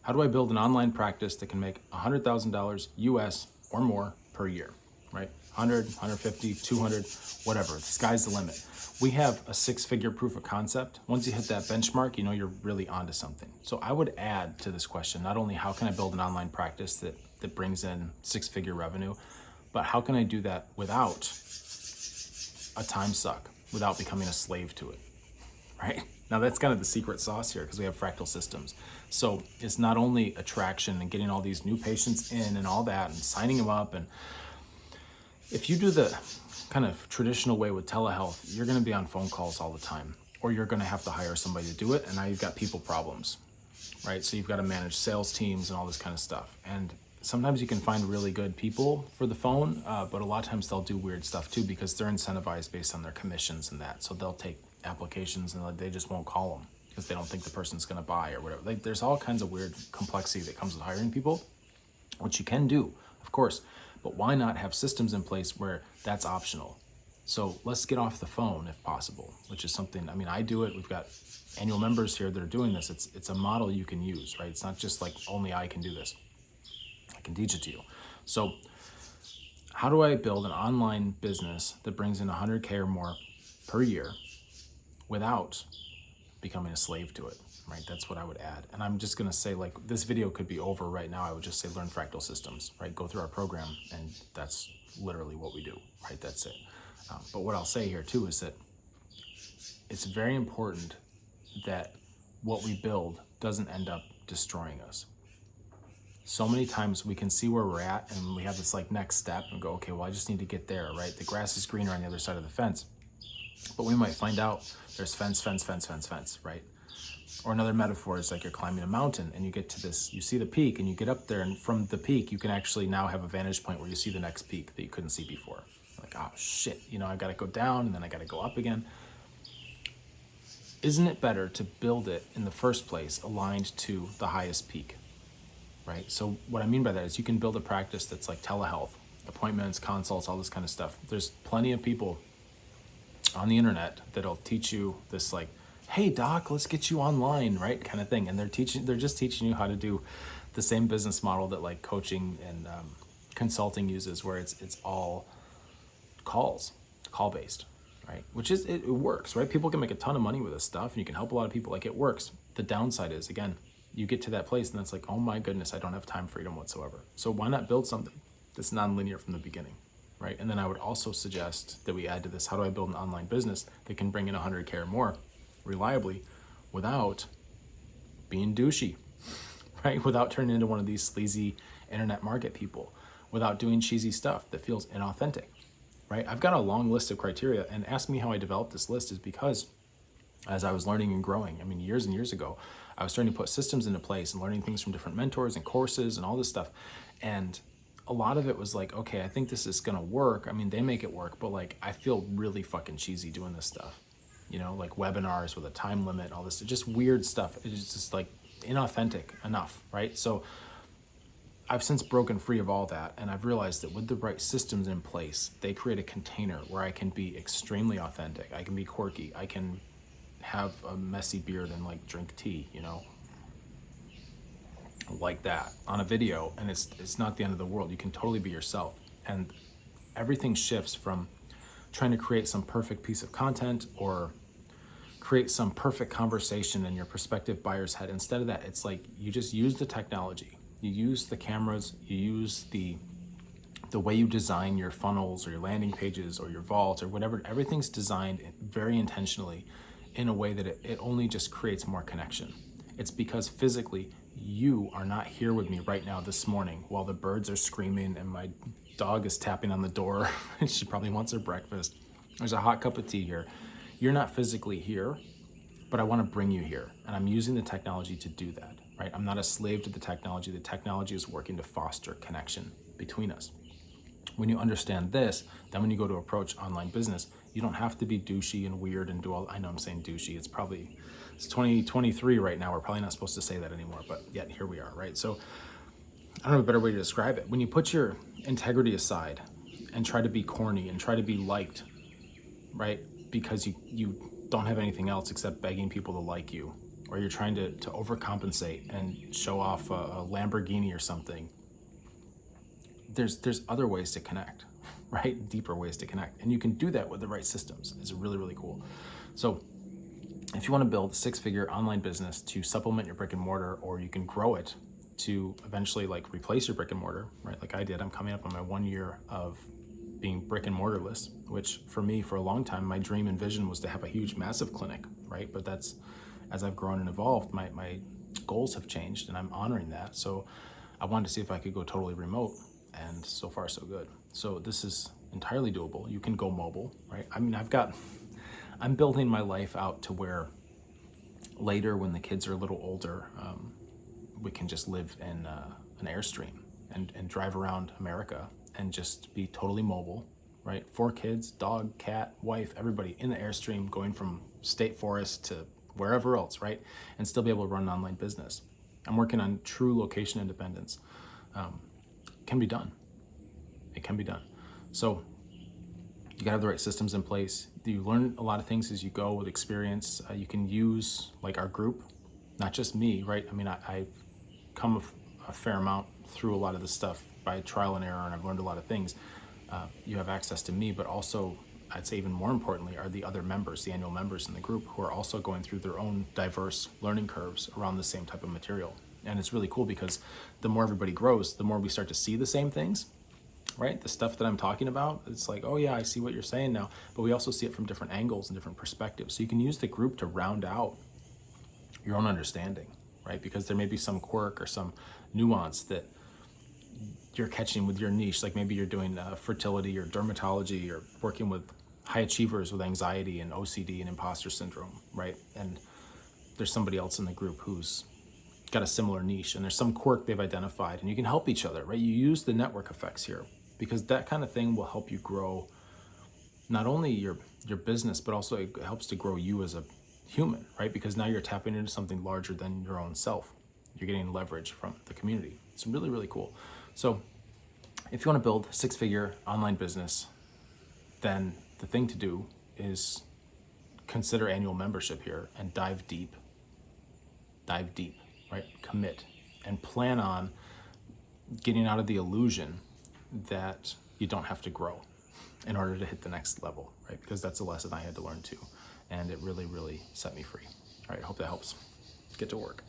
How do I build an online practice that can make $100,000 US or more per year, right? 100, 150, 200, whatever. The sky's the limit. We have a six-figure proof of concept. Once you hit that benchmark, you know you're really onto something. So I would add to this question, not only how can I build an online practice that brings in six-figure revenue, but how can I do that without a time suck, without becoming a slave to it, right? Now that's kind of the secret sauce here because we have fractal systems. So it's not only attraction and getting all these new patients in and all that and signing them up. And if you do the kind of traditional way with telehealth, you're going to be on phone calls all the time, or you're going to have to hire somebody to do it. And now you've got people problems, right? So you've got to manage sales teams and all this kind of stuff. And sometimes you can find really good people for the phone, but a lot of times they'll do weird stuff too because they're incentivized based on their commissions and that. So they'll take applications and they just won't call them because they don't think the person's going to buy or whatever. Like, there's all kinds of weird complexity that comes with hiring people, which you can do, of course, but why not have systems in place where that's optional? So let's get off the phone if possible, which is something, I mean, I do it. We've got annual members here that are doing this. It's a model you can use, right? It's not just like only I can do this. I can teach it to you. So how do I build an online business that brings in 100K or more per year without becoming a slave to it, right? That's what I would add. And I'm just gonna say, like, this video could be over right now. I would just say learn fractal systems, right? Go through our program, and that's literally what we do, right? That's it. But what I'll say here too is that it's very important that what we build doesn't end up destroying us. So many times we can see where we're at and we have this like next step and go, okay, well, I just need to get there, right? The grass is greener on the other side of the fence. But we might find out there's fence, right? Or another metaphor is like you're climbing a mountain and you get to this, you see the peak and you get up there, and from the peak, you can actually now have a vantage point where you see the next peak that you couldn't see before. Like, oh shit, you know, I gotta go down and then I gotta go up again. Isn't it better to build it in the first place aligned to the highest peak, right? So what I mean by that is you can build a practice that's like telehealth, appointments, consults, all this kind of stuff. There's plenty of people on the internet that'll teach you this like, hey doc, let's get you online, right? Kind of thing. And they're just teaching you how to do the same business model that like coaching and consulting uses, where it's all call based, right? Which is, it works, right? People can make a ton of money with this stuff and you can help a lot of people. Like, it works. The downside is, again, you get to that place and it's like, oh my goodness, I don't have time freedom whatsoever. So why not build something that's non-linear from the beginning, right? And then I would also suggest that we add to this, how do I build an online business that can bring in 100K or more reliably without being douchey, right? Without turning into one of these sleazy internet market people, without doing cheesy stuff that feels inauthentic, right? I've got a long list of criteria, and ask me how I developed this list is because as I was learning and growing, I mean, years and years ago, I was starting to put systems into place and learning things from different mentors and courses and all this stuff. And a lot of it was like, okay, I think this is gonna work. I mean, they make it work, but like, I feel really fucking cheesy doing this stuff. You know, like webinars with a time limit, all this, just weird stuff. It's just like inauthentic enough, right? So I've since broken free of all that, and I've realized that with the right systems in place, they create a container where I can be extremely authentic. I can be quirky. I can have a messy beard and like drink tea, you know, like that on a video, and it's not the end of the world. You can totally be yourself, and everything shifts from trying to create some perfect piece of content or create some perfect conversation in your prospective buyer's head. Instead of that, it's like you just use the technology. You use the cameras, you use the way you design your funnels or your landing pages or your vaults or whatever. Everything's designed very intentionally in a way that it only just creates more connection. It's because physically you are not here with me right now this morning while the birds are screaming and my dog is tapping on the door and she probably wants her breakfast. There's a hot cup of tea here. You're not physically here, but I want to bring you here. And I'm using the technology to do that, right? I'm not a slave to the technology. The technology is working to foster connection between us. When you understand this, then when you go to approach online business, you don't have to be douchey and weird and do all, I know I'm saying douchey, it's 2023 right now. We're probably not supposed to say that anymore, but yet here we are, right? So I don't know a better way to describe it. When you put your integrity aside and try to be corny and try to be liked, right? Because you don't have anything else except begging people to like you or you're trying to overcompensate and show off a Lamborghini or something, there's other ways to connect, right? Deeper ways to connect. And you can do that with the right systems. It's really, really cool. So if you want to build a 6-figure online business to supplement your brick and mortar, or you can grow it to eventually like replace your brick and mortar, right? Like I did. I'm coming up on my 1 year of being brick and mortarless, which for me, for a long time, my dream and vision was to have a huge, massive clinic, right? But that's, as I've grown and evolved, my goals have changed, and I'm honoring that. So I wanted to see if I could go totally remote, and so far so good. So this is entirely doable. You can go mobile, right? I mean, I'm building my life out to where later, when the kids are a little older, we can just live in an Airstream and drive around America and just be totally mobile, right? 4 kids, dog, cat, wife, everybody in the Airstream, going from state forest to wherever else, right? And still be able to run an online business. I'm working on true location independence. Can be done. It can be done. So you gotta have the right systems in place. You learn a lot of things as you go with experience. You can use like our group, not just me, right? I mean, I've come a fair amount through a lot of this stuff by trial and error, and I've learned a lot of things. You have access to me, but also, I'd say even more importantly, are the other members, the annual members in the group, who are also going through their own diverse learning curves around the same type of material. And it's really cool because the more everybody grows, the more we start to see the same things, right? The stuff that I'm talking about, it's like, oh yeah, I see what you're saying now, but we also see it from different angles and different perspectives. So you can use the group to round out your own understanding, right? Because there may be some quirk or some nuance that you're catching with your niche. Like maybe you're doing fertility or dermatology, or working with high achievers with anxiety and OCD and imposter syndrome, right? And there's somebody else in the group who's got a similar niche, and there's some quirk they've identified, and you can help each other, right? You use the network effects here, because that kind of thing will help you grow not only your business, but also it helps to grow you as a human, right? Because now you're tapping into something larger than your own self. You're getting leverage from the community. It's really, really cool. So if you want to build a 6-figure online business, then the thing to do is consider annual membership here and dive deep, right? Commit and plan on getting out of the illusion that you don't have to grow in order to hit the next level, right? Because that's a lesson I had to learn too. And it really, really set me free. All right, I hope that helps. Get to work.